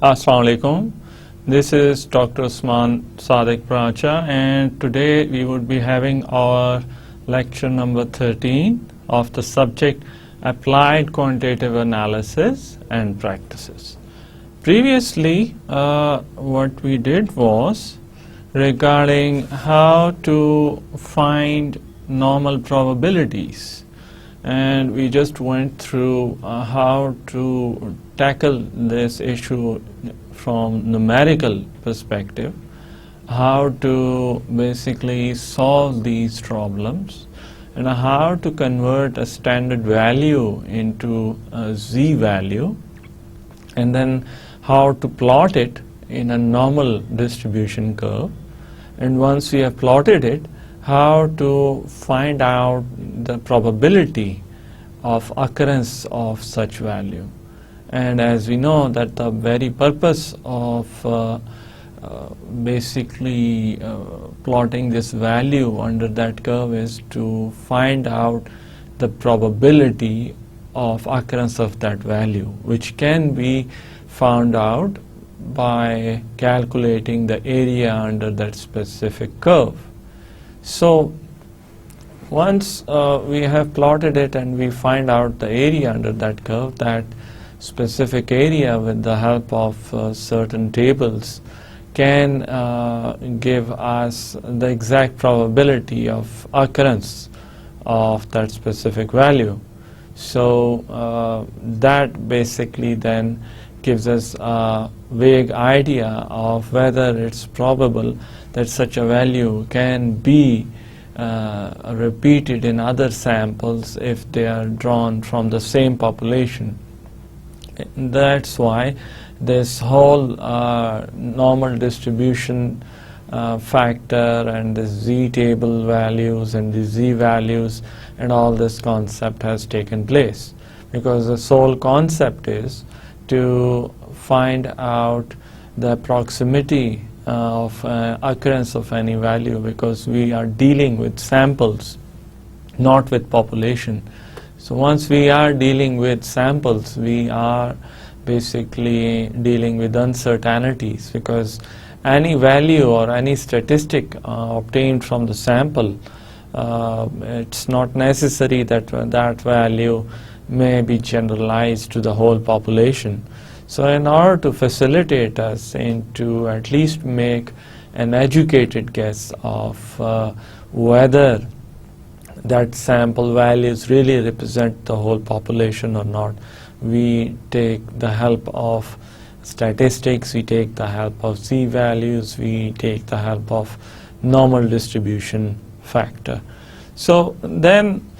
Assalamu alaikum. This is Dr. Usman Sadiq Pracha, and today we would be having our lecture number 13 of the subject Applied Quantitative Analysis and Practices. Previously, what we did was regarding how to find normal probabilities, and we just went through how to tackle this issue from numerical perspective, how to basically solve these problems, and how to convert a standard value into a z value, and then how to plot it in a normal distribution curve, and once we have plotted it, how to find out the probability of occurrence of such value. And as we know that the very purpose of basically plotting this value under that curve is to find out the probability of occurrence of that value, which can be found out by calculating the area under that specific curve. So once we have plotted it and we find out the area under that curve, that specific area with the help of certain tables can give us the exact probability of occurrence of that specific value. So that basically then gives us a vague idea of whether it's probable that such a value can be repeated in other samples if they are drawn from the same population. That's why this whole normal distribution factor and the z table values and the z values and all this concept has taken place, because the sole concept is to find out the proximity of occurrence of any value, because we are dealing with samples, not with population. So once we are dealing with samples, we are basically dealing with uncertainties, because any value or any statistic obtained from the sample, it's not necessary that that value may be generalized to the whole population. So in order to facilitate us into at least make an educated guess of whether that sample values really represent the whole population or not, we take the help of statistics, we take the help of z values, we take the help of normal distribution factor. So then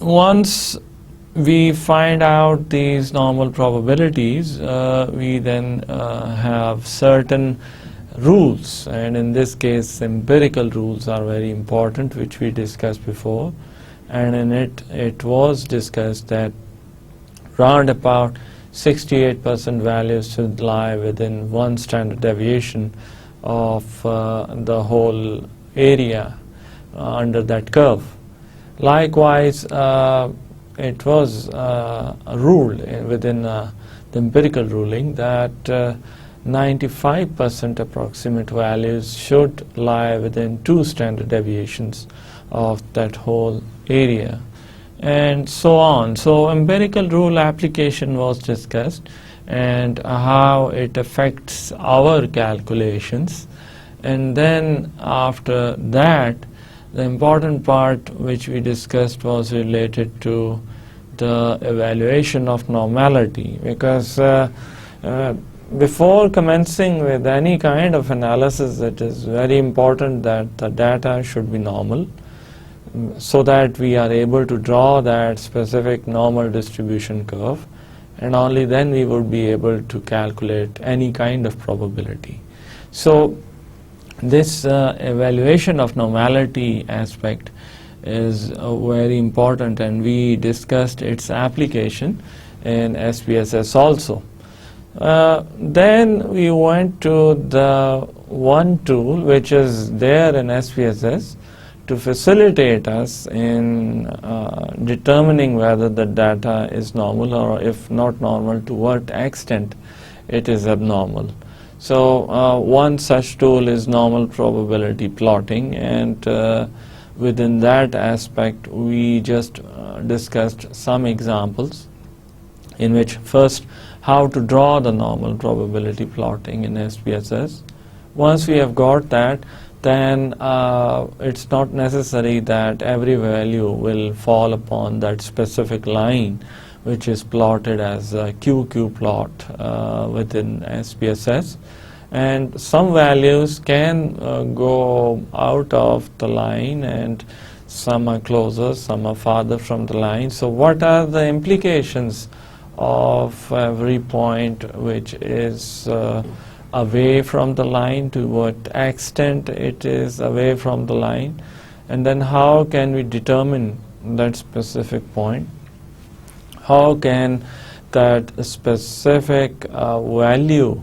once we find out these normal probabilities, we then have certain rules, and in this case empirical rules are very important, which we discussed before, and in it was discussed that round about 68% values should lie within one standard deviation of the whole area under that curve. Likewise, it was a rule within the empirical ruling that 95% approximate values should lie within 2 standard deviations of that whole area, and so on. So empirical rule application was discussed and how it affects our calculations, and then after that the important part which we discussed was related to the evaluation of normality, because before commencing with any kind of analysis, it is very important that the data should be normal, so that we are able to draw that specific normal distribution curve, and only then we would be able to calculate any kind of probability. So this evaluation of normality aspect is very important, and we discussed its application in SPSS also. Then we went to the one tool which is there in SPSS to facilitate us in determining whether the data is normal, or if not normal, to what extent it is abnormal. So one such tool is normal probability plotting, and within that aspect we just discussed some examples in which first how to draw the normal probability plotting in SPSS. Once we have got that, then it's not necessary that every value will fall upon that specific line which is plotted as a QQ plot within SPSS, and some values can go out of the line, and some are closer, some are farther from the line. So what are the implications of every point which is away from the line, to what extent it is away from the line, and then how can we determine that specific point? How can that specific value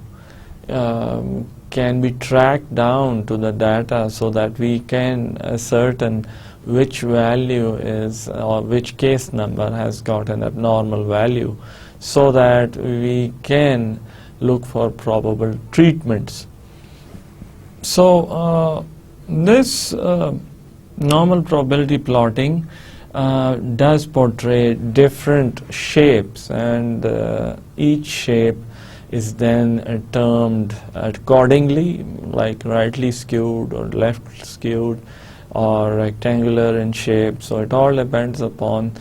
can be tracked down to the data so that we can ascertain which value is, or which case number has got an abnormal value, so that we can look for probable treatments. So this normal probability plotting does portray different shapes, and each shape is then termed accordingly, like rightly skewed or left skewed or rectangular in shape. So it all depends upon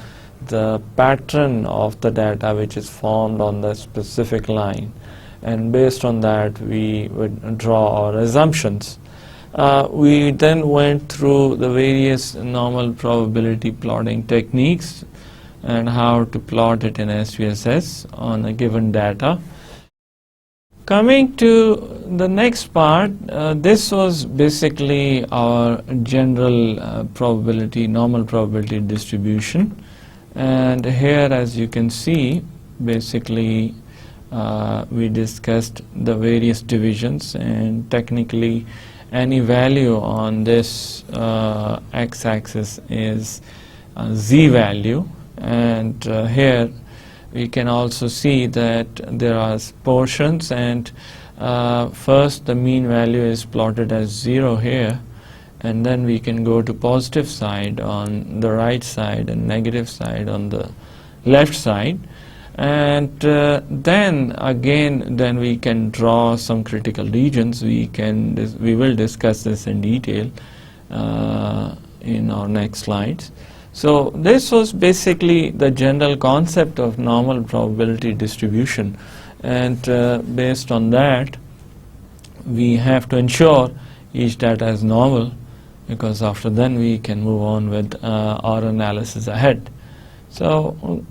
the pattern of the data which is formed on the specific line, and based on that we would draw our assumptions. We then went through the various normal probability plotting techniques and how to plot it in SPSS on a given data. Coming to the next part, this was basically our general probability, normal probability distribution, and here, as you can see, basically we discussed the various divisions, and technically any value on this x-axis is z value, and here we can also see that there are portions, and first the mean value is plotted as 0 here, and then we can go to positive side on the right side and negative side on the left side, and then again we can draw some critical regions. We will discuss this in detail in our next slides. So this was basically the general concept of normal probability distribution, and based on that we have to ensure each data is normal, because after then we can move on with our analysis ahead. So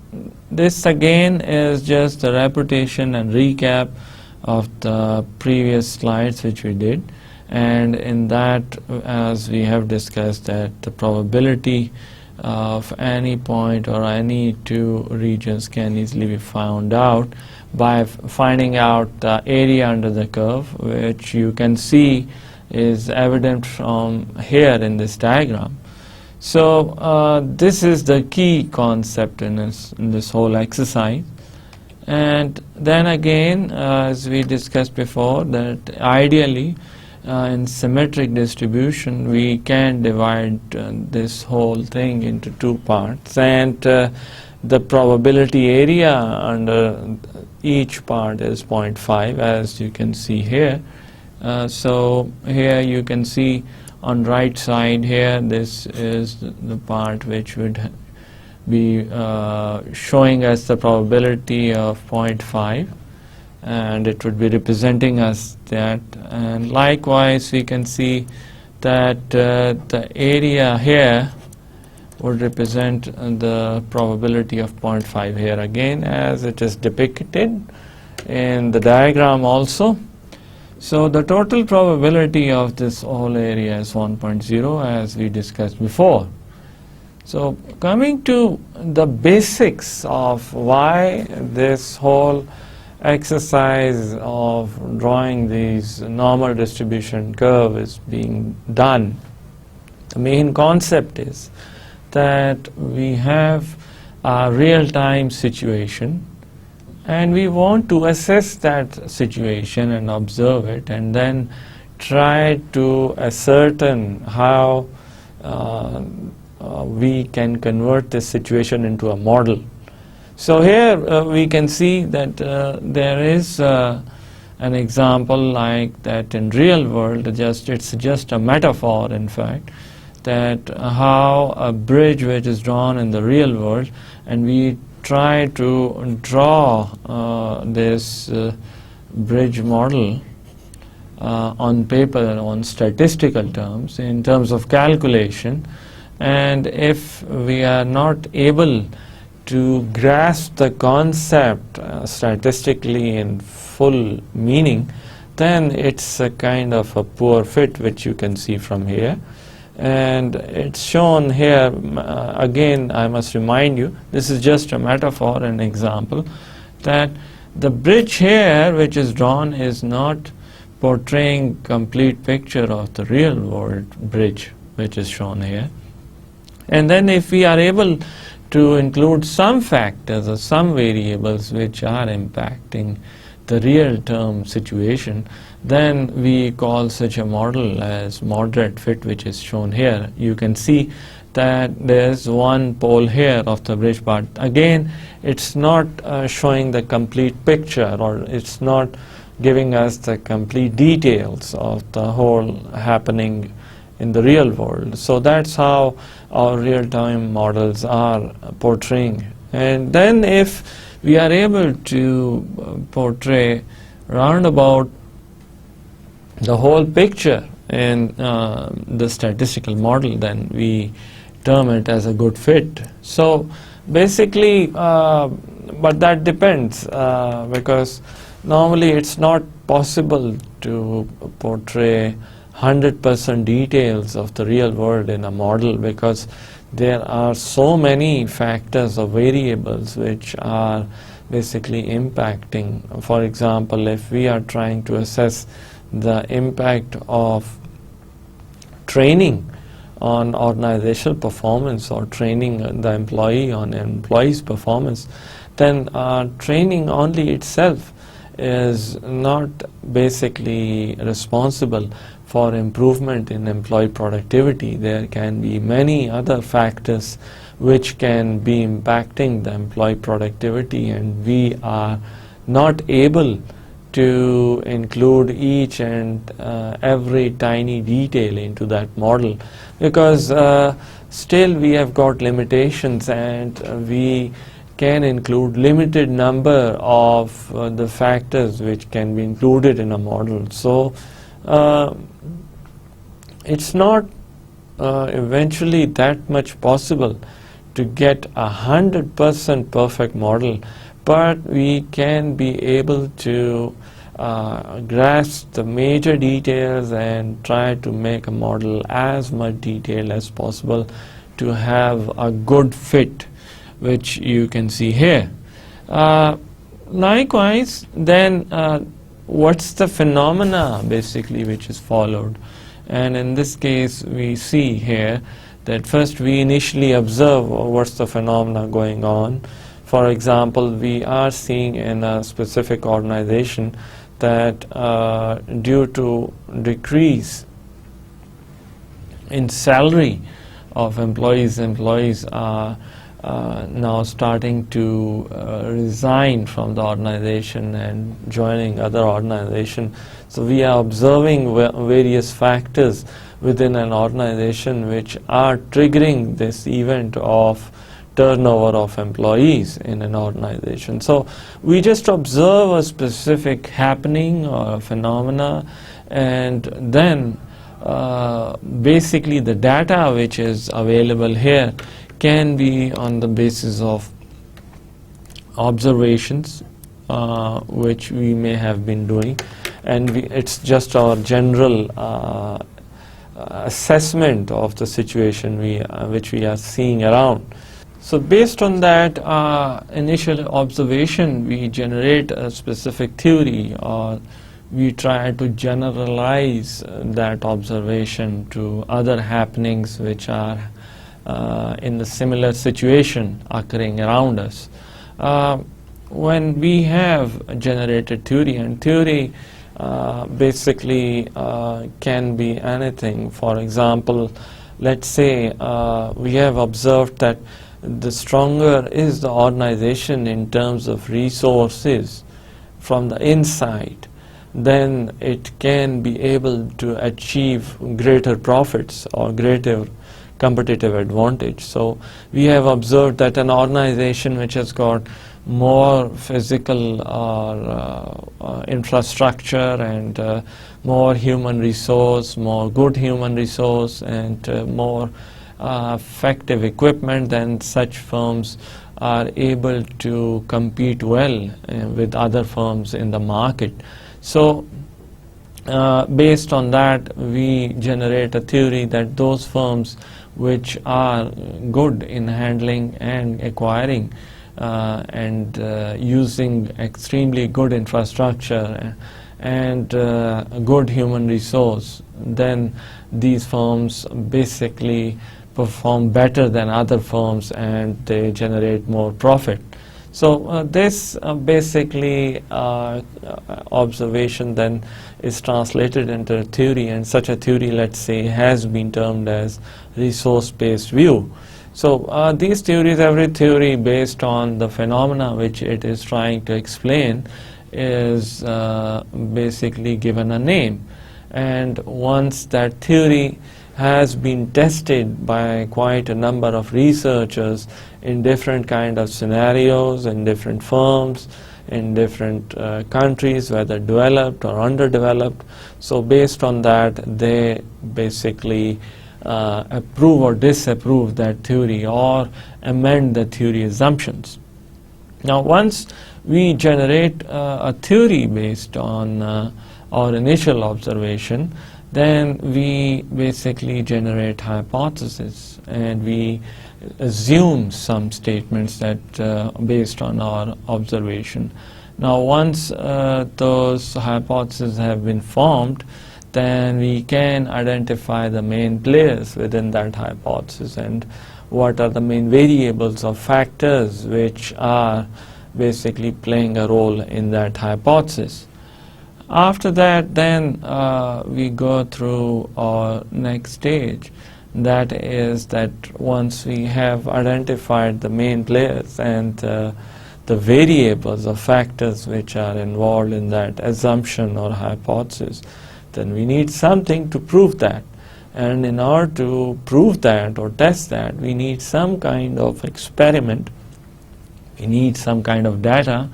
this again is just a repetition and recap of the previous slides which we did, and in that, as we have discussed, that the probability of any point or any two regions can easily be found out by finding out the area under the curve, which you can see is evident from here in this diagram. So this is the key concept in this whole exercise. And then again, as we discussed before, that ideally in symmetric distribution we can divide this whole thing into two parts, and the probability area under each part is 0.5, as you can see here. So here you can see on right side here, this is the part which would be showing us the probability of 0.5, and it would be representing us that, and likewise we can see that the area here would represent the probability of 0.5 here again, as it is depicted in the diagram also. So the total probability of this whole area is 1.0, as we discussed before. So coming to the basics of why this whole exercise of drawing these normal distribution curve is being done, the main concept is that we have a real-time situation, and we want to assess that situation and observe it, and then try to ascertain how we can convert this situation into a model. So here we can see that there is an example like that in real world. It's just a metaphor, in fact, that how a bridge which is drawn in the real world, and we try to draw this bridge model on paper, on statistical terms, in terms of calculation, and if we are not able to grasp the concept statistically in full meaning, then it's a kind of a poor fit, which you can see from here. And it's shown here, again I must remind you, this is just a metaphor, an example, that the bridge here which is drawn is not portraying complete picture of the real world bridge which is shown here. And then if we are able to include some factors or some variables which are impacting the real term situation, then we call such a model as moderate fit, which is shown here. You can see that there's one pole here of the bridge, but again it's not showing the complete picture, or it's not giving us the complete details of the whole happening in the real world. So that's how our real-time models are portraying. And then if we are able to portray roundabout the whole picture in the statistical model, then we term it as a good fit. So basically, but that depends, because normally it's not possible to portray 100% details of the real world in a model, because there are so many factors or variables which are basically impacting. For example, if we are trying to assess the impact of training on organizational performance, or training the employee on employee's performance, then training only itself is not basically responsible for improvement in employee productivity. There can be many other factors which can be impacting the employee productivity, and we are not able to include each and every tiny detail into that model, because still we have got limitations, and we can include limited number of the factors which can be included in a model. So it's not eventually that much possible to get 100% perfect model, but we can be able to grasp the major details and try to make a model as much detail as possible to have a good fit, which you can see here. Likewise, then what's the phenomena basically which is followed? And in this case we see here that first we initially observe what's the phenomena going on. For example, we are seeing in a specific organization that due to decrease in salary of employees are now starting to resign from the organization and joining other organization. So we are observing various factors within an organization which are triggering this event of turnover of employees in an organization. So we just observe a specific happening or phenomena, and then basically the data which is available here can be on the basis of observations which we may have been doing, and it's just our general assessment of the situation which we are seeing around. So based on that initial observation, we generate a specific theory, or we try to generalize that observation to other happenings which are in the similar situation occurring around us. when we have generated theory, and theory basically can be anything. For example, let's say we have observed that the stronger is the organization in terms of resources from the inside, then it can be able to achieve greater profits or greater competitive advantage. So we have observed that an organization which has got more physical or infrastructure and more human resource, more good human resource, and more effective equipment, then such firms are able to compete well with other firms in the market. So based on that, we generate a theory that those firms which are good in handling and acquiring and using extremely good infrastructure and good human resource, then these firms basically perform better than other firms and they generate more profit. So this basically observation then is translated into a theory, and such a theory, let's say, has been termed as resource-based view. So these theories, every theory based on the phenomena which it is trying to explain, is basically given a name. And once that theory has been tested by quite a number of researchers in different kind of scenarios, in different firms, in different countries, whether developed or underdeveloped. So based on that, they basically approve or disapprove that theory or amend the theory assumptions. Now once we generate a theory based on our initial observation, then we basically generate hypotheses and we assume some statements that based on our observation. Now once those hypotheses have been formed, then we can identify the main players within that hypothesis and what are the main variables or factors which are basically playing a role in that hypothesis. After that, then we go through our next stage. That is that once we have identified the main players and the variables or factors which are involved in that assumption or hypothesis, then we need something to prove that. And in order to prove that or test that, we need some kind of experiment. We need some kind of data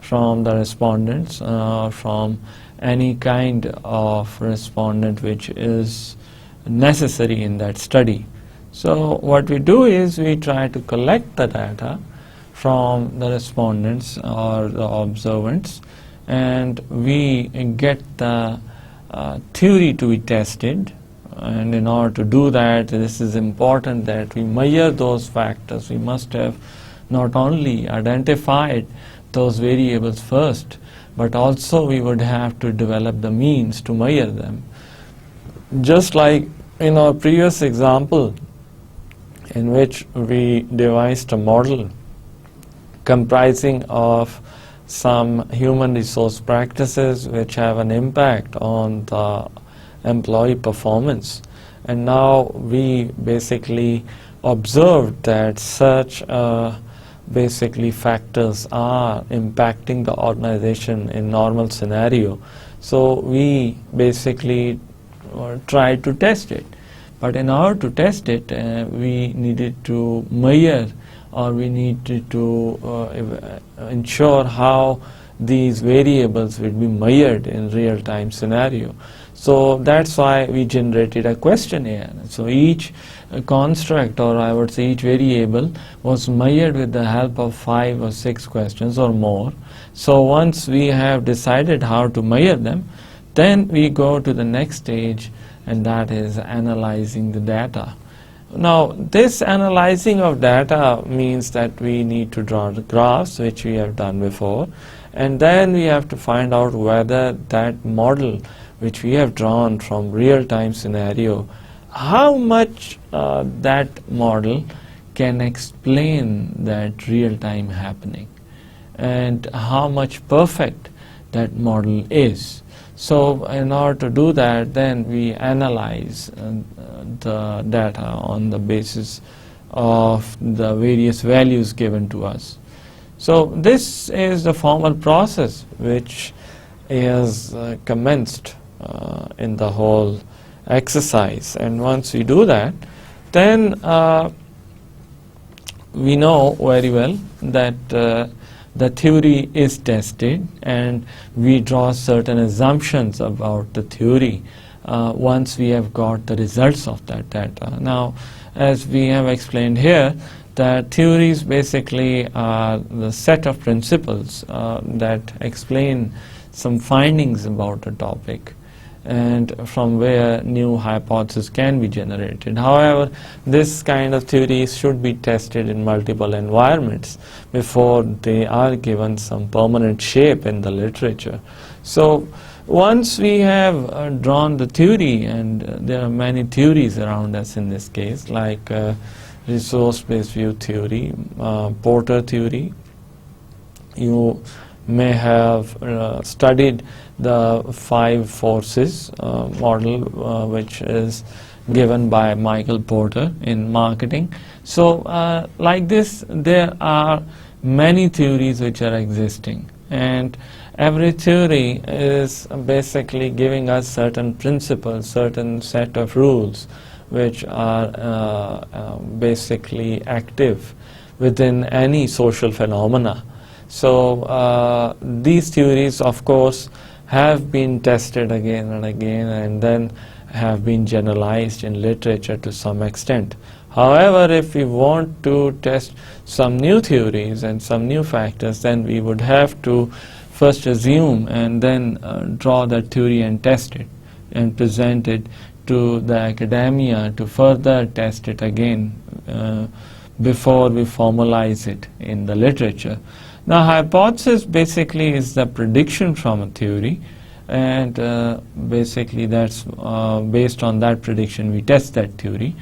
from the respondents, from any kind of respondent which is necessary in that study. So what we do is we try to collect the data from the respondents or the observants, and we get the theory to be tested. And in order to do that, this is important that we measure those factors. We must have not only identified those variables first, but also we would have to develop the means to measure them. Just like in our previous example, in which we devised a model comprising of some human resource practices which have an impact on the employee performance, and now we basically observed that such basically factors are impacting the organization in normal scenario. So we basically tried to test it, but in order to test it we needed to measure, or we needed to ensure how these variables will be measured in real-time scenario. So that's why we generated a questionnaire. So each construct, or I would say each variable, was measured with the help of 5 or 6 questions or more. So once we have decided how to measure them, then we go to the next stage, and that is analyzing the data. Now this analyzing of data means that we need to draw the graphs, which we have done before, and then we have to find out whether that model which we have drawn from real-time scenario, how much that model can explain that real-time happening. and how much perfect that model is. So in order to do that, then we analyze the data on the basis of the various values given to us. So this is the formal process which is commenced in the whole exercise, and once we do that, then we know very well that the theory is tested, and we draw certain assumptions about the theory once we have got the results of that data. Now, as we have explained here, that theories basically are the set of principles that explain some findings about a topic, and from where new hypotheses can be generated. However, this kind of theories should be tested in multiple environments before they are given some permanent shape in the literature. So once we have drawn the theory, and there are many theories around us in this case, like resource-based view theory, Porter theory. You may have studied the 5 forces model, which is given by Michael Porter in marketing. So like this, there are many theories which are existing, and every theory is basically giving us certain principles, certain set of rules which are basically active within any social phenomena. So these theories, of course, have been tested again and again, and then have been generalized in literature to some extent. However, if we want to test some new theories and some new factors, then we would have to first assume and then draw that theory and test it and present it to the academia to further test it again before we formalize it in the literature. Now, hypothesis basically is the prediction from a theory, and basically that's based on that prediction we test that theory.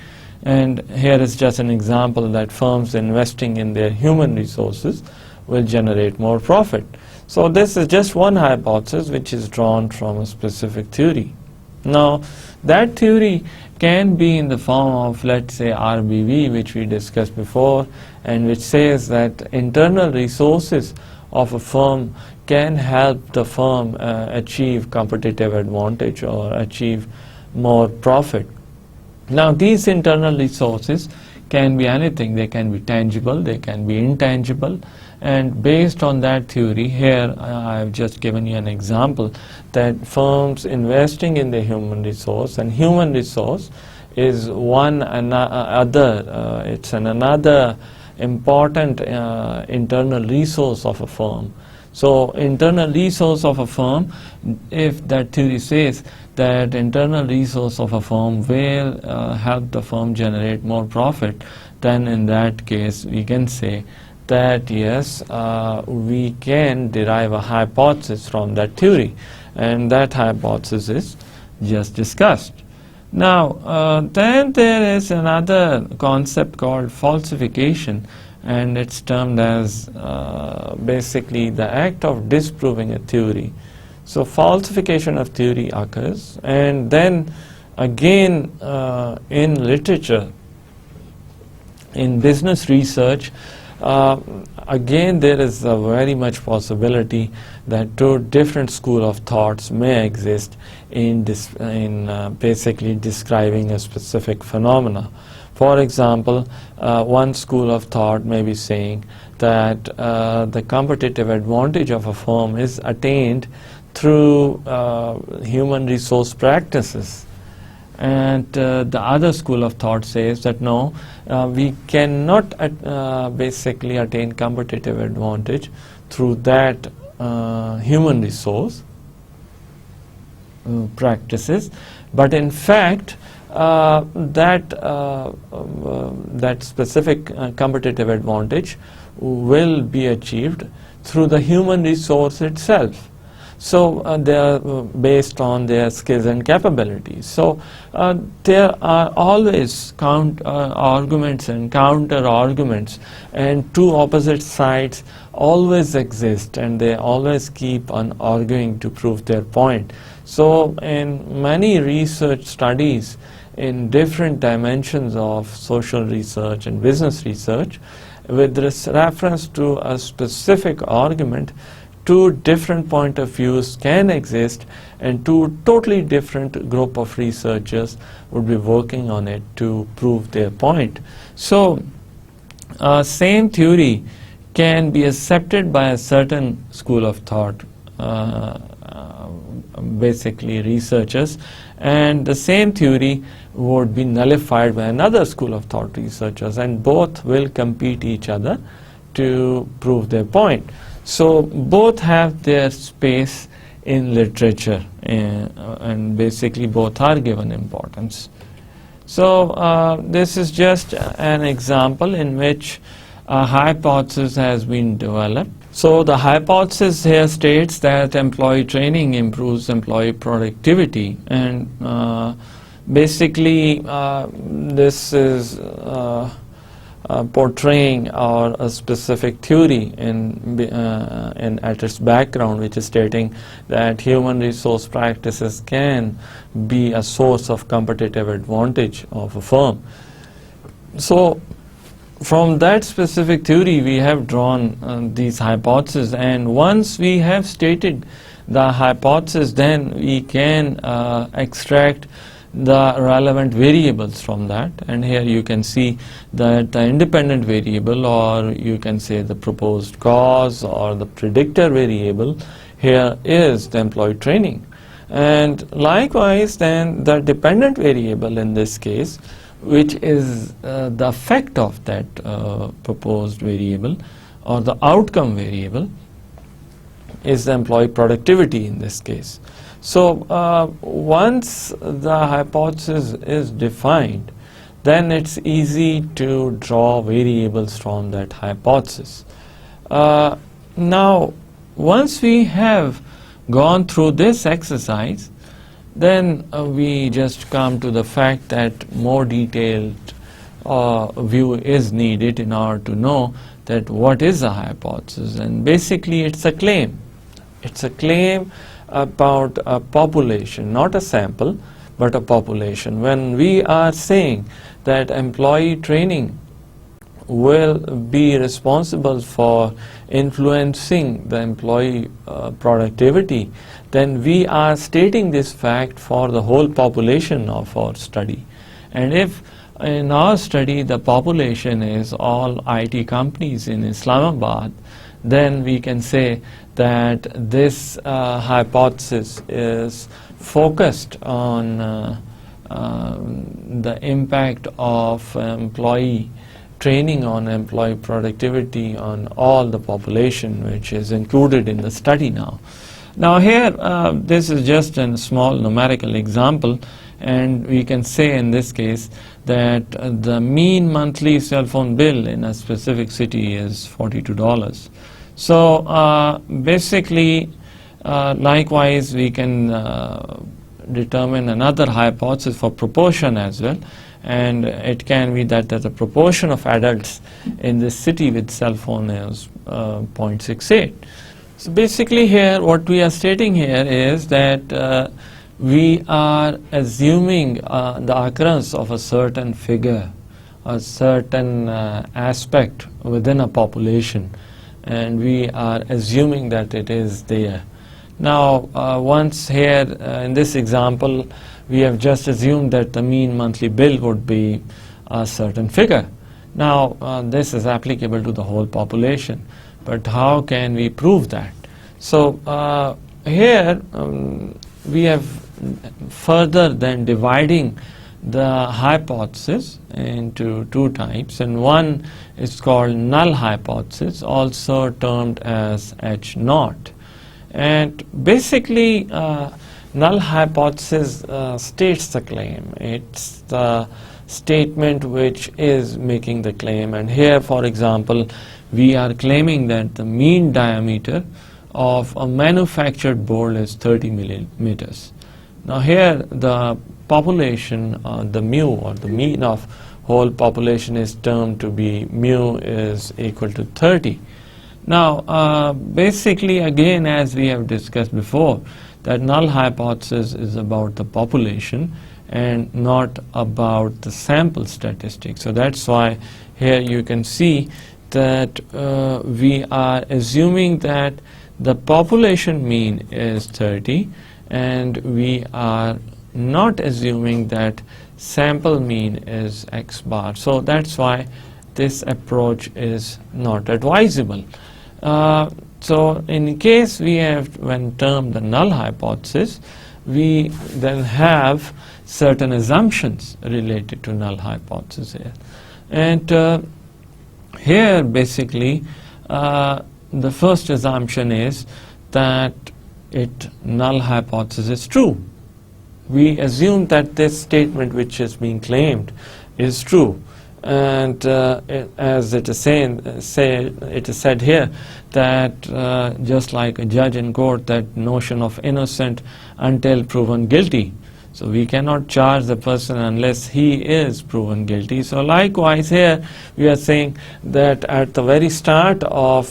And here is just an example that firms investing in their human resources will generate more profit. So this is just one hypothesis which is drawn from a specific theory. Now, that theory can be in the form of, let's say, RBV, which we discussed before, and which says that internal resources of a firm can help the firm achieve competitive advantage or achieve more profit. Now, these internal resources can be anything. They can be tangible, they can be intangible, and based on that theory, here I have just given you an example that firms investing in the human resource, and human resource is one another, it's another important internal resource of a firm. So internal resource of a firm, if that theory says that internal resource of a firm will help the firm generate more profit, then in that case we can say that yes, we can derive a hypothesis from that theory, and that hypothesis is just discussed. Now, then there is another concept called falsification, and it's termed as basically the act of disproving a theory. So falsification of theory occurs, and then again in literature, in business research, again there is a very much possibility that two different school of thoughts may exist in basically describing a specific phenomena. For example, one school of thought may be saying that the competitive advantage of a firm is attained through human resource practices. And the other school of thought says that no, we cannot basically attain competitive advantage through that human resource practices, but in fact that specific competitive advantage will be achieved through the human resource itself. So they are based on their skills and capabilities. So there are always arguments and counter arguments, and two opposite sides always exist, and they always keep on arguing to prove their point. So in many research studies in different dimensions of social research and business research, with reference to a specific argument, two different point of views can exist, and two totally different group of researchers would be working on it to prove their point. So same theory can be accepted by a certain school of thought, basically researchers, and the same theory would be nullified by another school of thought researchers, and both will compete each other to prove their point. So both have their space in literature, and basically both are given importance. So this is just an example in which a hypothesis has been developed. So the hypothesis here states that employee training improves employee productivity, and basically this is portraying a specific theory at its background, which is stating that human resource practices can be a source of competitive advantage of a firm. So from that specific theory we have drawn these hypotheses, and once we have stated the hypothesis, then we can extract the relevant variables from that. And here you can see that the independent variable, or you can say the proposed cause or the predictor variable, here is the employee training. And likewise then the dependent variable in this case, which is the effect of that proposed variable or the outcome variable, is the employee productivity in this case. So once the hypothesis is defined, then it's easy to draw variables from that hypothesis. Now once we have gone through this exercise, then we just come to the fact that more detailed view is needed in order to know that what is a hypothesis. And basically it's a claim. It's a claim about a population, not a sample, but a population. When we are saying that employee training will be responsible for influencing the employee productivity, then we are stating this fact for the whole population of our study. And if in our study the population is all IT companies in Islamabad, then we can say that this hypothesis is focused on the impact of employee training on employee productivity on all the population which is included in the study now. Now here this is just a small numerical example, and we can say in this case that the mean monthly cell phone bill in a specific city is $42. So basically likewise we can determine another hypothesis for proportion as well, and it can be that the proportion of adults in this city with cell phone is 0.68. So basically here what we are stating here is that we are assuming the occurrence of a certain figure, a certain aspect within a population, and we are assuming that it is there. Now once here in this example we have just assumed that the mean monthly bill would be a certain figure. Now this is applicable to the whole population, but how can we prove that? So here we have further than dividing the hypothesis into two types, and one is called null hypothesis, also termed as H naught. And basically null hypothesis states the claim. It's the statement which is making the claim, and here for example we are claiming that the mean diameter of a manufactured board is 30 millimeters. Now here the population, the mu or the mean of whole population is termed to be mu is equal to 30. Now, basically, again, as we have discussed before, that null hypothesis is about the population and not about the sample statistic. So that's why here you can see that we are assuming that the population mean is 30, and we are not assuming that sample mean is x bar. So that's why this approach is not advisable. So in case we have when termed the null hypothesis, we then have certain assumptions related to null hypothesis here. And here basically the first assumption is that null hypothesis is true. We assume that this statement which is being claimed is true. And as it is said here, that just like a judge in court, that notion of innocent until proven guilty. So we cannot charge the person unless he is proven guilty. So likewise here we are saying that at the very start of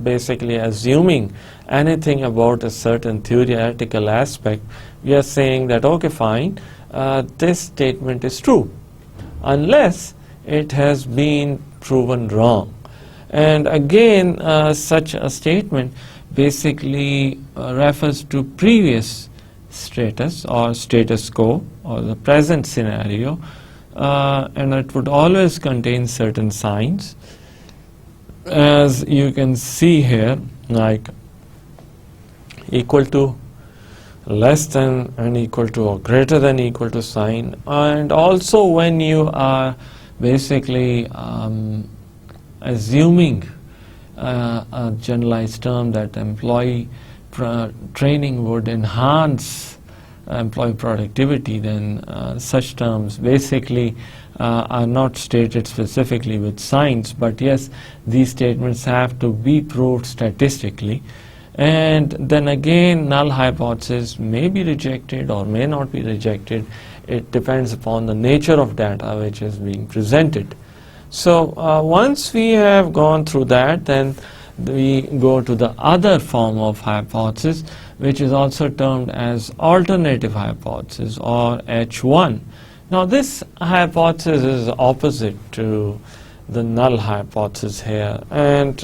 basically assuming anything about a certain theoretical aspect, we are saying that okay, fine, this statement is true, unless it has been proven wrong. And again, such a statement basically refers to previous status or status quo or the present scenario, and it would always contain certain signs, as you can see here, like equal to, less than, and equal to or greater than equal to sign. And also when you are basically assuming a generalized term that employee training would enhance employee productivity, then such terms basically are not stated specifically with signs, but yes, these statements have to be proved statistically. And then again, null hypothesis may be rejected or may not be rejected. It depends upon the nature of data which is being presented. So once we have gone through that, then we go to the other form of hypothesis, which is also termed as alternative hypothesis or H1. Now this hypothesis is opposite to the null hypothesis here, and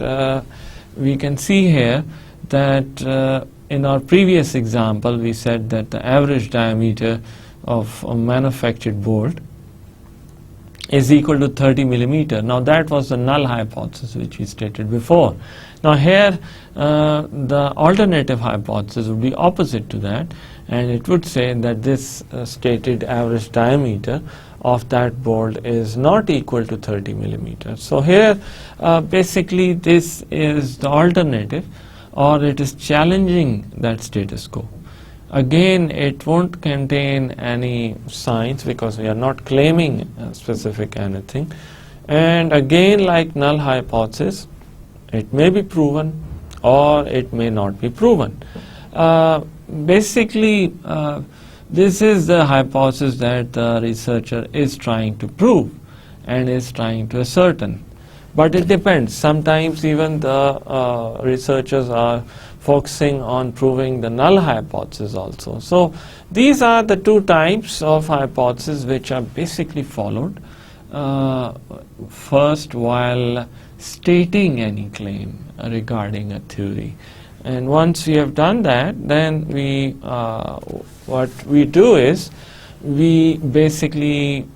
we can see here that in our previous example we said that the average diameter of a manufactured board is equal to 30 millimeter. Now that was the null hypothesis which we stated before. Now here the alternative hypothesis would be opposite to that, and it would say that this stated average diameter of that board is not equal to 30 millimeters. So here basically this is the alternative, or it is challenging that status quo. Again, it won't contain any signs because we are not claiming specific anything. And again, like null hypothesis, it may be proven or it may not be proven. Basically, this is the hypothesis that the researcher is trying to prove and is trying to ascertain. But it depends. Sometimes even the researchers are focusing on proving the null hypothesis also. So these are the two types of hypotheses which are basically followed. First, while stating any claim regarding a theory. And once we have done that, then we what we do is we basically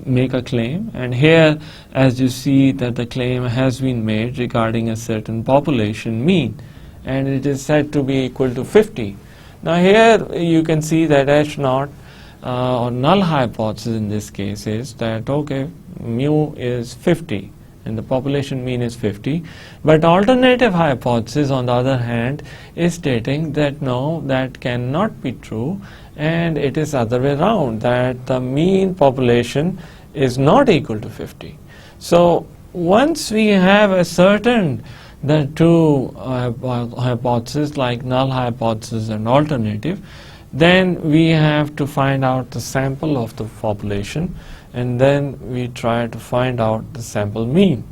make a claim, and here as you see that the claim has been made regarding a certain population mean, and it is said to be equal to 50. Now here you can see that H naught or null hypothesis in this case is that okay, mu is 50 and the population mean is 50, but alternative hypothesis on the other hand is stating that no, that cannot be true, and it is other way around, that the mean population is not equal to 50. So once we have ascertained the two hypotheses like null hypothesis and alternative, then we have to find out the sample of the population, and then we try to find out the sample mean.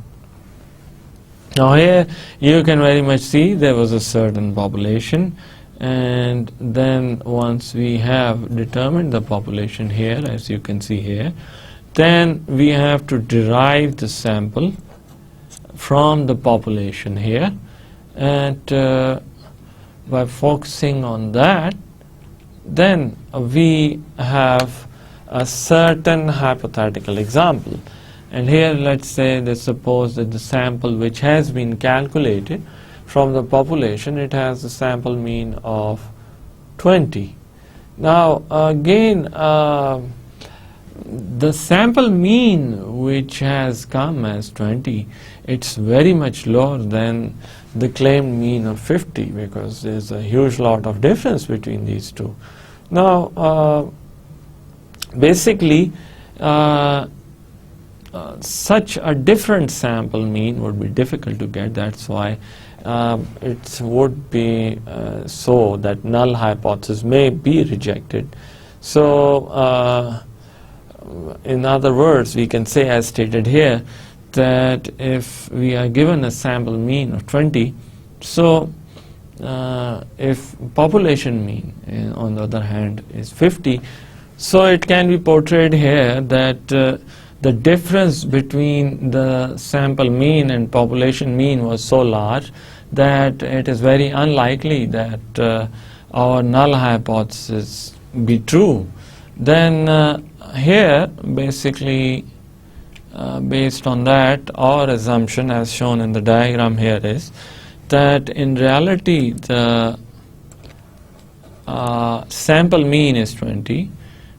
Now here you can very much see there was a certain population, and then once we have determined the population here, as you can see here, then we have to derive the sample from the population here, and by focusing on that, then we have a certain hypothetical example. And here let's say that suppose that the sample which has been calculated from the population, it has a sample mean of 20. Now again, the sample mean which has come as 20, it's very much lower than the claimed mean of 50, because there's a huge lot of difference between these two. Now basically such a different sample mean would be difficult to get. That's why it would be so that null hypothesis may be rejected. So in other words, we can say, as stated here, that if we are given a sample mean of 20, so if population mean on the other hand is 50, so it can be portrayed here that the difference between the sample mean and population mean was so large that it is very unlikely that our null hypothesis be true. Then here basically based on that, our assumption as shown in the diagram here is that in reality the sample mean is 20.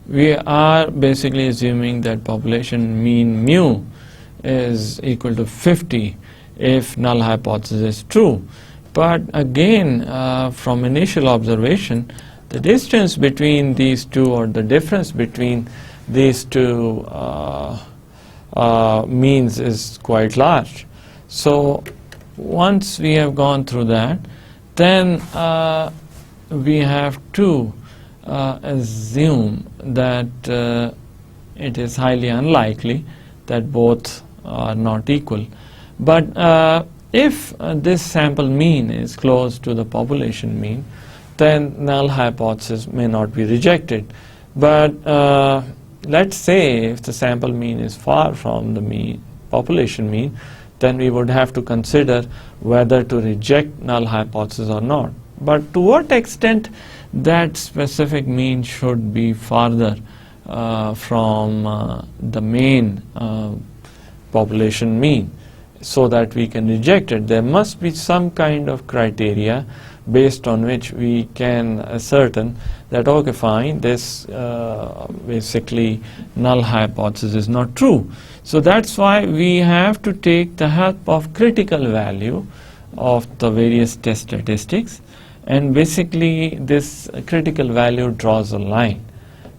We are basically assuming that population mean mu is equal to 50 if null hypothesis is true. But again, from initial observation, the distance between these two, or the difference between these two means is quite large. So once we have gone through that, then we have to assume that it is highly unlikely that both are not equal. But if this sample mean is close to the population mean, then null hypothesis may not be rejected. But let's say if the sample mean is far from the population mean, then we would have to consider whether to reject null hypothesis or not. But to what extent that specific mean should be farther from the main population mean so that we can reject it? There must be some kind of criteria based on which we can ascertain that, okay, fine, this basically null hypothesis is not true. So that's why we have to take the help of critical value of the various test statistics, and basically this critical value draws a line,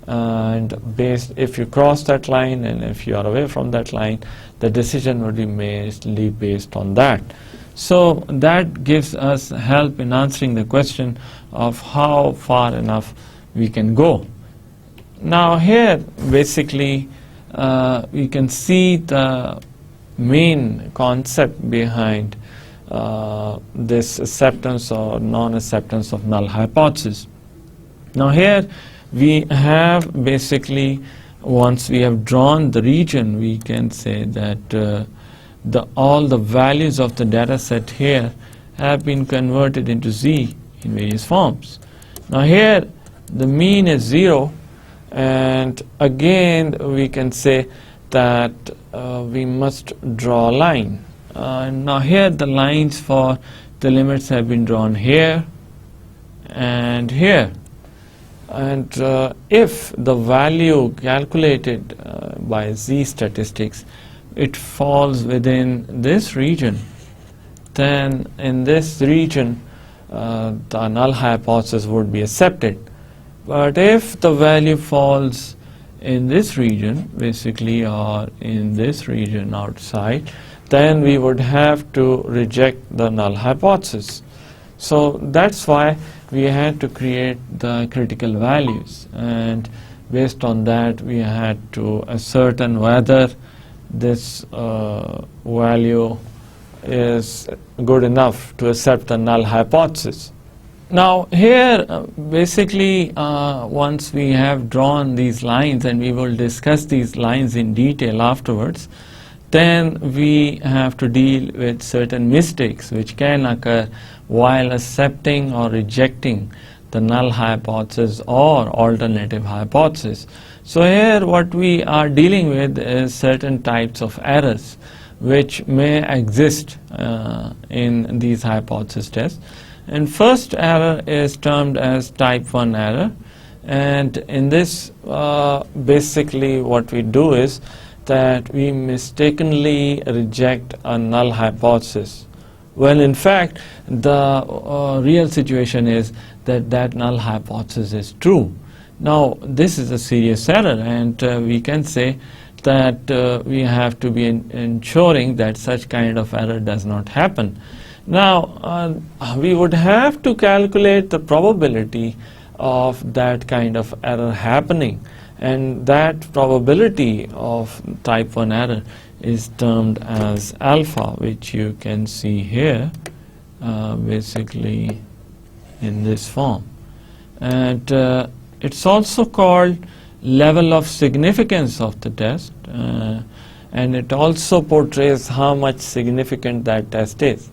and if you cross that line and if you are away from that line, the decision would be mainly based on that. So that gives us help in answering the question of how far enough we can go. Now here basically we can see the main concept behind this acceptance or non-acceptance of null hypothesis. Now here we have basically, once we have drawn the region, we can say that all the values of the data set here have been converted into Z in various forms. Now here the mean is 0, and again we can say that we must draw a line. Now here the lines for the limits have been drawn here and here, and if the value calculated by Z statistics, it falls within this region, then in this region the null hypothesis would be accepted. But if the value falls in this region basically, or in this region outside, then we would have to reject the null hypothesis. So that's why we had to create the critical values, and based on that we had to ascertain whether this value is good enough to accept the null hypothesis. Now here basically once we have drawn these lines, and we will discuss these lines in detail afterwards, then we have to deal with certain mistakes which can occur while accepting or rejecting the null hypothesis or alternative hypothesis. So here what we are dealing with is certain types of errors which may exist in these hypothesis tests. And first error is termed as type 1 error, and in this basically what we do is that we mistakenly reject a null hypothesis, when in fact the real situation is that that null hypothesis is true. Now this is a serious error, and we can say that we have to be ensuring that such kind of error does not happen. Now we would have to calculate the probability of that kind of error happening, and that probability of type 1 error is termed as alpha, which you can see here basically in this form. And it's also called level of significance of the test, and it also portrays how much significant that test is.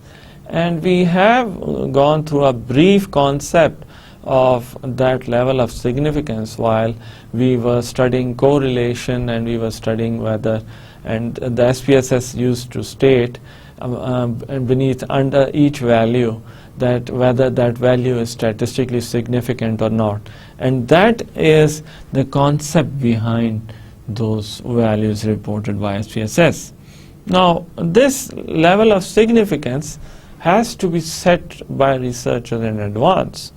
And we have gone through a brief concept of that level of significance while we were studying correlation, and we were studying whether, and the SPSS used to state beneath under each value that whether that value is statistically significant or not. And that is the concept behind those values reported by SPSS. Now this level of significance has to be set by researchers in advance,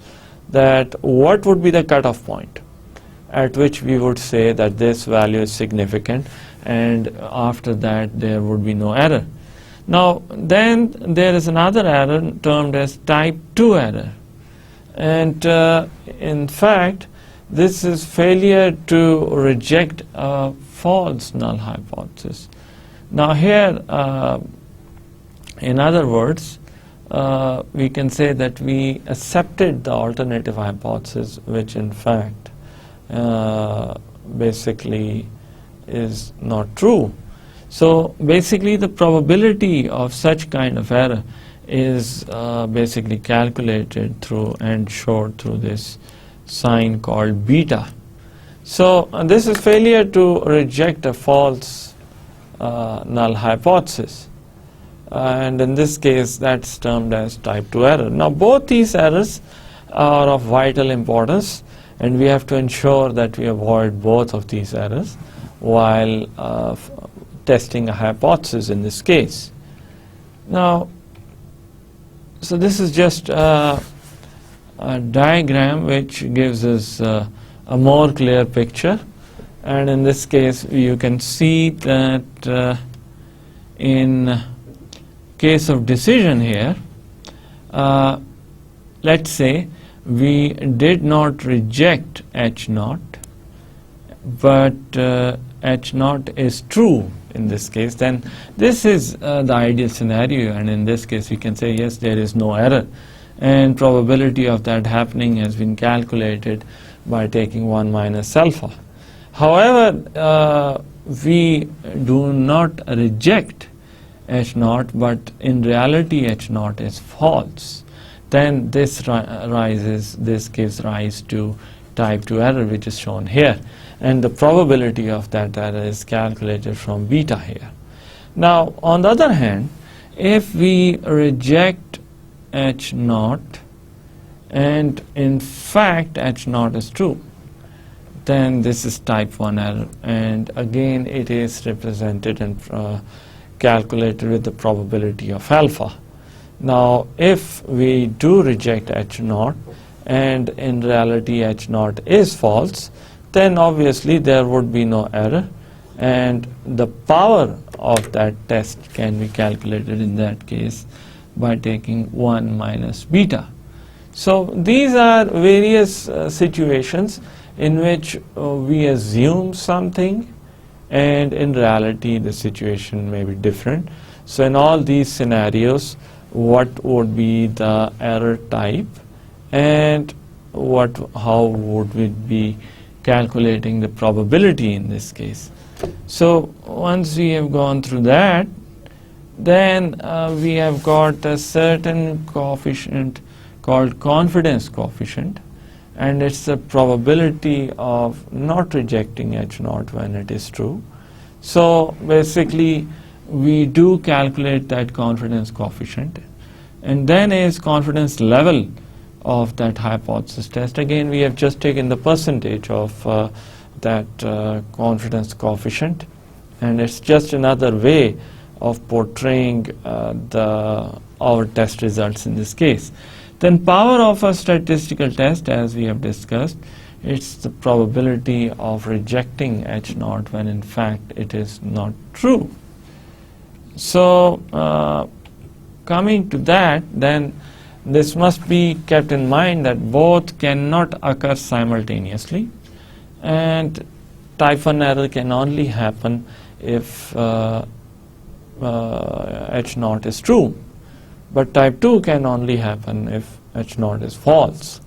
that what would be the cutoff point at which we would say that this value is significant, and after that there would be no error. Now then there is another error termed as type 2 error, and in fact this is failure to reject a false null hypothesis. Now here in other words we can say that we accepted the alternative hypothesis, which in fact basically is not true. So basically the probability of such kind of error is basically calculated through and showed through this sign called beta. So this is failure to reject a false null hypothesis. And in this case that's termed as type 2 error. Now both these errors are of vital importance, and we have to ensure that we avoid both of these errors while testing a hypothesis in this case. Now so this is just a diagram which gives us a more clear picture, and in this case you can see that in case of decision here, let's say we did not reject H naught, but H naught is true in this case, then this is the ideal scenario, and in this case we can say yes, there is no error, and probability of that happening has been calculated by taking 1 minus alpha. However, we do not reject H naught, but in reality H naught is false. Then this gives rise to type 2 error, which is shown here, and the probability of that error is calculated from beta here. Now on the other hand, if we reject H naught and in fact H naught is true, then this is type 1 error, and again it is represented and calculated with the probability of alpha. Now if we do reject H naught and in reality H naught is false, then obviously there would be no error, and the power of that test can be calculated in that case by taking 1 minus beta. So these are various situations in which we assume something, and in reality the situation may be different. So in all these scenarios, what would be the error type, and how would we be calculating the probability in this case? So once we have gone through that, then we have got a certain coefficient called confidence coefficient, and it's the probability of not rejecting H0 when it is true. So basically we do calculate that confidence coefficient, and then is confidence level of that hypothesis test. Again, we have just taken the percentage of that confidence coefficient, and it's just another way of portraying our test results in this case. Then power of a statistical test, as we have discussed, it's the probability of rejecting H0 when in fact it is not true. So coming to that, then this must be kept in mind that both cannot occur simultaneously, and type 1 error can only happen if H0 is true, but type 2 can only happen if H0 is false.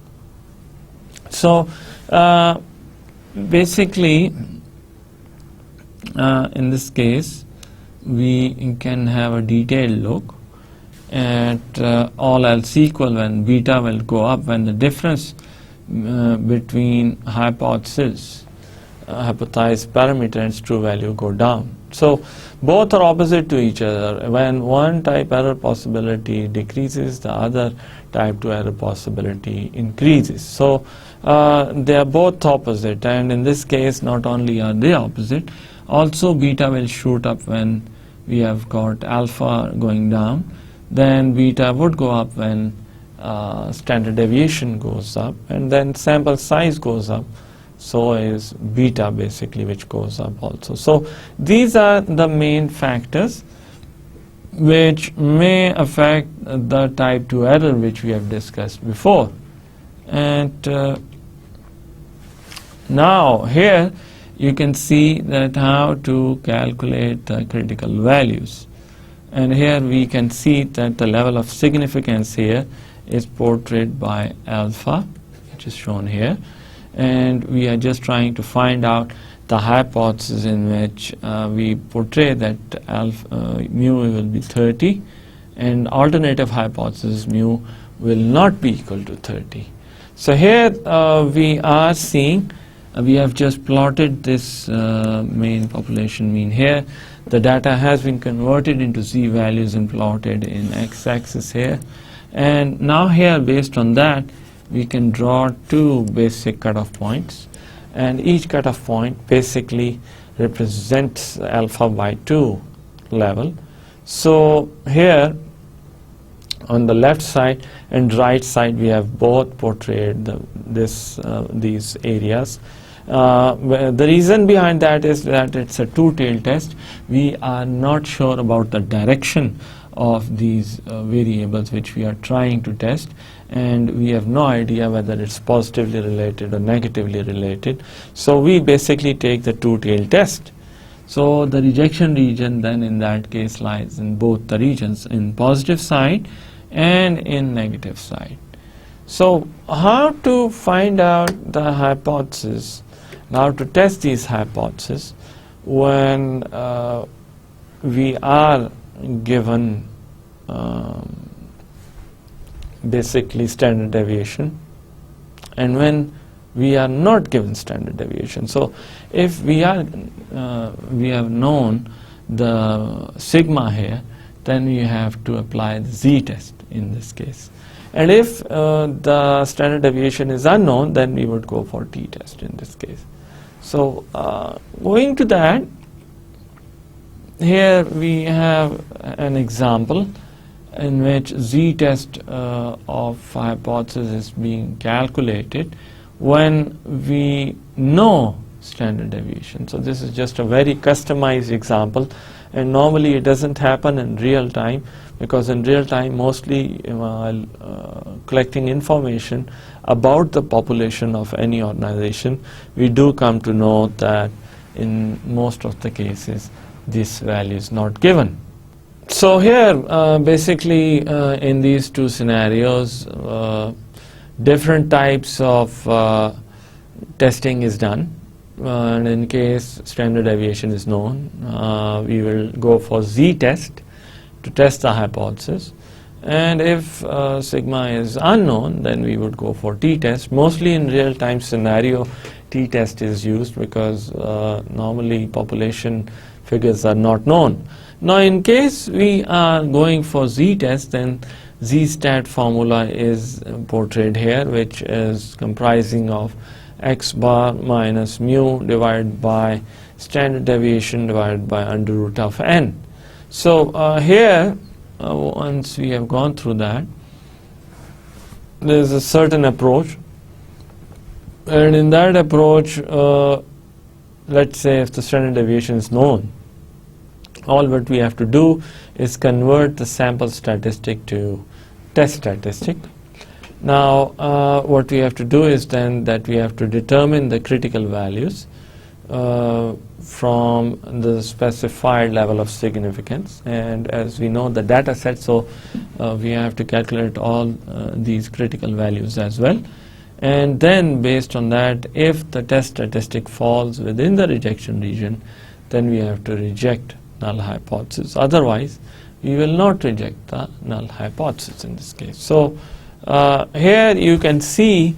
So basically in this case we can have a detailed look at all else equal when beta will go up, when the difference between hypothesized parameter and its true value go down. So both are opposite to each other. When one type error possibility decreases, the other type 2 error possibility increases. So they are both opposite, and in this case not only are they opposite, also beta will shoot up when we have got alpha going down, then beta would go up when standard deviation goes up, and then sample size goes up, so is beta basically, which goes up also. So these are the main factors which may affect the type 2 error which we have discussed before. And now here you can see that how to calculate the critical values, and here we can see that the level of significance here is portrayed by alpha, which is shown here, and we are just trying to find out the hypothesis in which we portray that mu will be 30, and alternative hypothesis mu will not be equal to 30. So here we are seeing, we have just plotted this main population mean here. The data has been converted into z values and plotted in x-axis here, and now here based on that we can draw two basic cutoff points, and each cutoff point basically represents alpha by 2 level. So here on the left side and right side we have both portrayed these areas. The reason behind that is that it's a two-tailed test. We are not sure about the direction of these variables which we are trying to test, and we have no idea whether it's positively related or negatively related. So we basically take the two-tailed test. So the rejection region then in that case lies in both the regions, in positive side and in negative side. So how to find out the hypothesis, how to test these hypotheses when we are given basically standard deviation, and when we are not given standard deviation. So if we have known the sigma here, then we have to apply the z-test in this case, and if the standard deviation is unknown, then we would go for t-test in this case. So going to that, here we have an example in which z-test of hypothesis is being calculated when we know standard deviation. So this is just a very customized example, and normally it doesn't happen in real time, because in real time mostly collecting information about the population of any organization, we do come to know that in most of the cases this value is not given. So here, basically, in these two scenarios, different types of testing is done. And in case standard deviation is known, we will go for z-test to test the hypothesis. And if sigma is unknown, then we would go for t-test. Mostly in real-time scenario, t-test is used because normally population figures are not known. Now in case we are going for z-test, then ZSTAT formula is portrayed here, which is comprising of x bar minus mu divided by standard deviation divided by under root of n. So here, once we have gone through that, there is a certain approach, and in that approach, let's say if the standard deviation is known, all what we have to do is convert the sample statistic to test statistic. Now what we have to do is then that we have to determine the critical values from the specified level of significance, and as we know the data set, so we have to calculate all these critical values as well, and then based on that, if the test statistic falls within the rejection region, then we have to reject null hypothesis. Otherwise we will not reject the null hypothesis in this case. So here you can see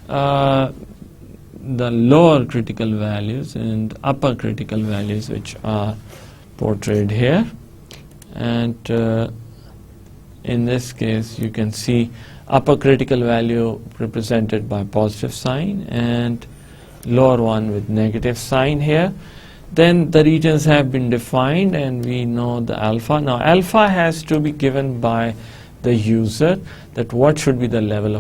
the lower critical values and upper critical values which are portrayed here, and in this case you can see upper critical value represented by positive sign and lower one with negative sign here. Then the regions have been defined and we know the alpha. Now alpha has to be given by the user, that what should be the level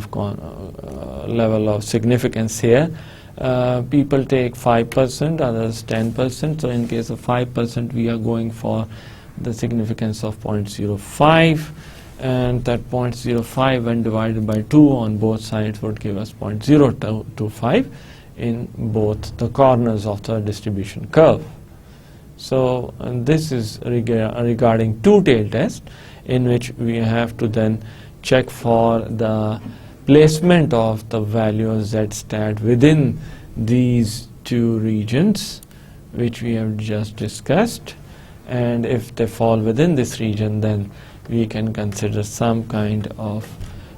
of significance here. People take 5%, others 10%. So in case of 5%, we are going for the significance of 0.05, and that 0.05 when divided by 2 on both sides would give us 0.025 in both the corners of the distribution curve. So this is regarding two-tailed test, in which we have to then check for the placement of the value of ZSTAT within these two regions which we have just discussed, and if they fall within this region, then we can consider some kind of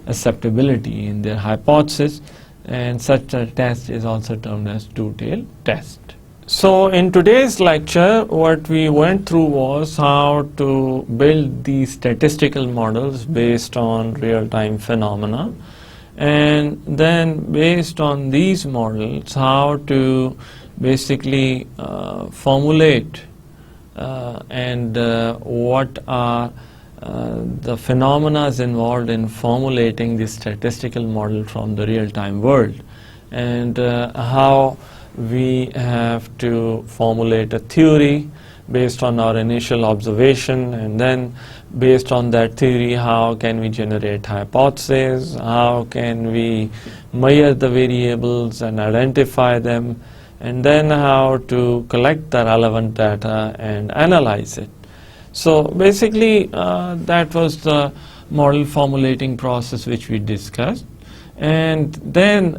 acceptability in their hypothesis, and such a test is also termed as two-tailed test. So in today's lecture, what we went through was how to build these statistical models based on real-time phenomena, and then based on these models, how to basically formulate and what are the phenomena involved in formulating this statistical model from the real-time world, and how we have to formulate a theory based on our initial observation, and then based on that theory, how can we generate hypotheses, how can we measure the variables and identify them, and then how to collect the relevant data and analyze it. So basically that was the model formulating process which we discussed, and then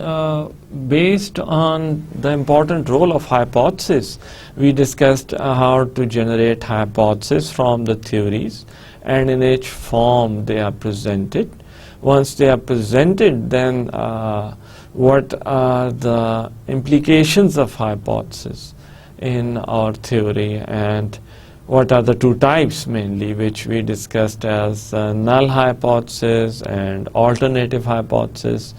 based on the important role of hypothesis, we discussed how to generate hypotheses from the theories and in which form they are presented. Once they are presented, then what are the implications of hypothesis in our theory, and what are the two types mainly which we discussed as null hypothesis and alternative hypothesis.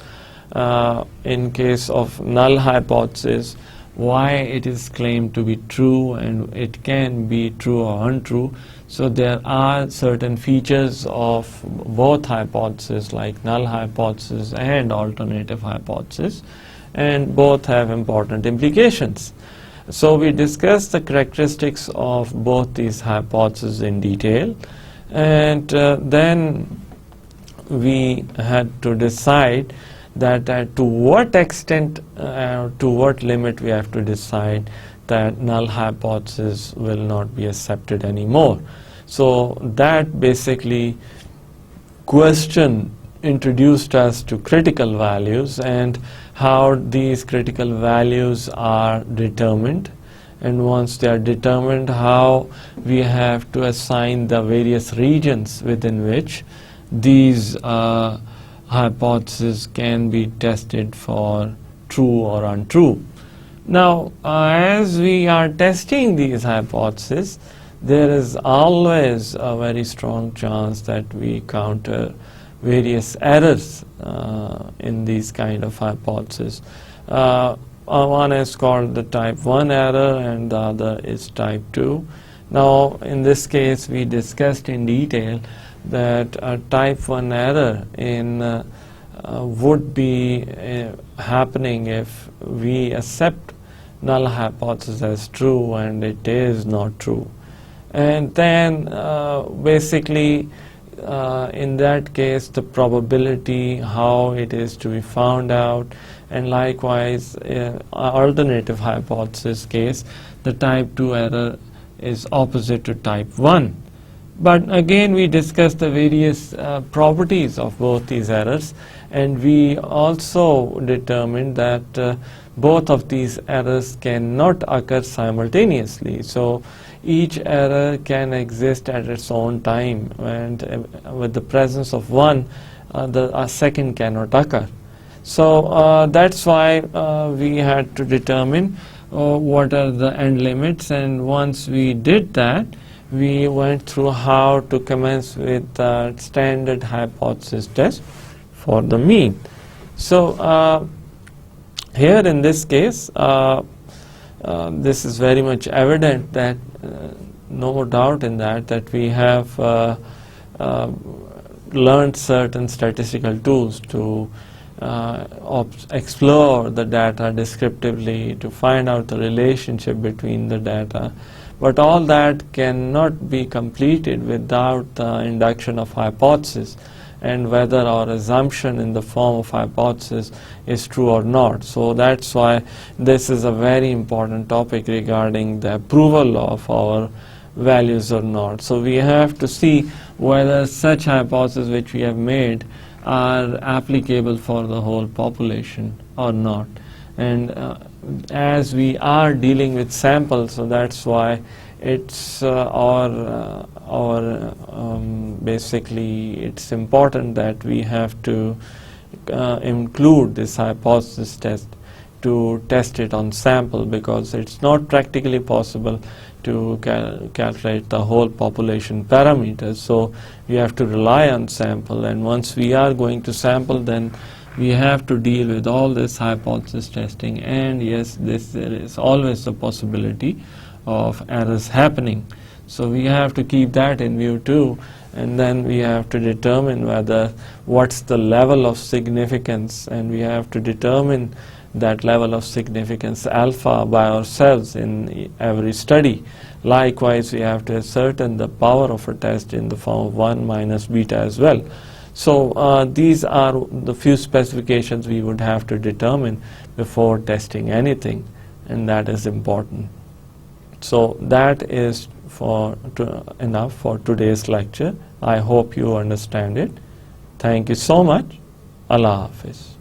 In case of null hypothesis, why it is claimed to be true, and it can be true or untrue. So there are certain features of both hypotheses, like null hypothesis and alternative hypothesis, and both have important implications. So we discussed the characteristics of both these hypotheses in detail, and then we had to decide that to what extent, to what limit we have to decide that null hypothesis will not be accepted anymore. So that basically question introduced us to critical values and how these critical values are determined, and once they are determined, how we have to assign the various regions within which these hypotheses can be tested for true or untrue. Now, as we are testing these hypotheses, there is always a very strong chance that we encounter various errors in these kind of hypotheses. One is called the type 1 error and the other is type 2. Now, in this case, we discussed in detail that a type 1 error would be happening if we accept null hypothesis as true and it is not true. And then basically in that case the probability, how it is to be found out, and likewise alternative hypothesis case, the type 2 error is opposite to type 1. But again we discussed the various properties of both these errors, and we also determined that both of these errors cannot occur simultaneously. So each error can exist at its own time, and with the presence of one, the second cannot occur. So that's why we had to determine what are the end limits, and once we did that, we went through how to commence with the standard hypothesis test for the mean. So here in this case, this is very much evident that no doubt in that we have learned certain statistical tools to explore the data descriptively, to find out the relationship between the data. But all that cannot be completed without the induction of hypothesis, and whether our assumption in the form of hypothesis is true or not. So that's why this is a very important topic regarding the approval of our values or not. So we have to see whether such hypotheses which we have made are applicable for the whole population or not. And as we are dealing with samples, so that's why it's basically it's important that we have to include this hypothesis test to test it on sample, because it's not practically possible to calculate the whole population parameters. So we have to rely on sample, and once we are going to sample, then we have to deal with all this hypothesis testing. And yes, there is always the possibility of errors happening. So we have to keep that in view too, and then we have to determine what's the level of significance, and we have to determine that level of significance alpha by ourselves in every study. Likewise, we have to ascertain the power of a test in the form of 1 minus beta as well. So these are the few specifications we would have to determine before testing anything, and that is important. So that is enough for today's lecture. I hope you understand it. Thank you so much. Allah Hafiz.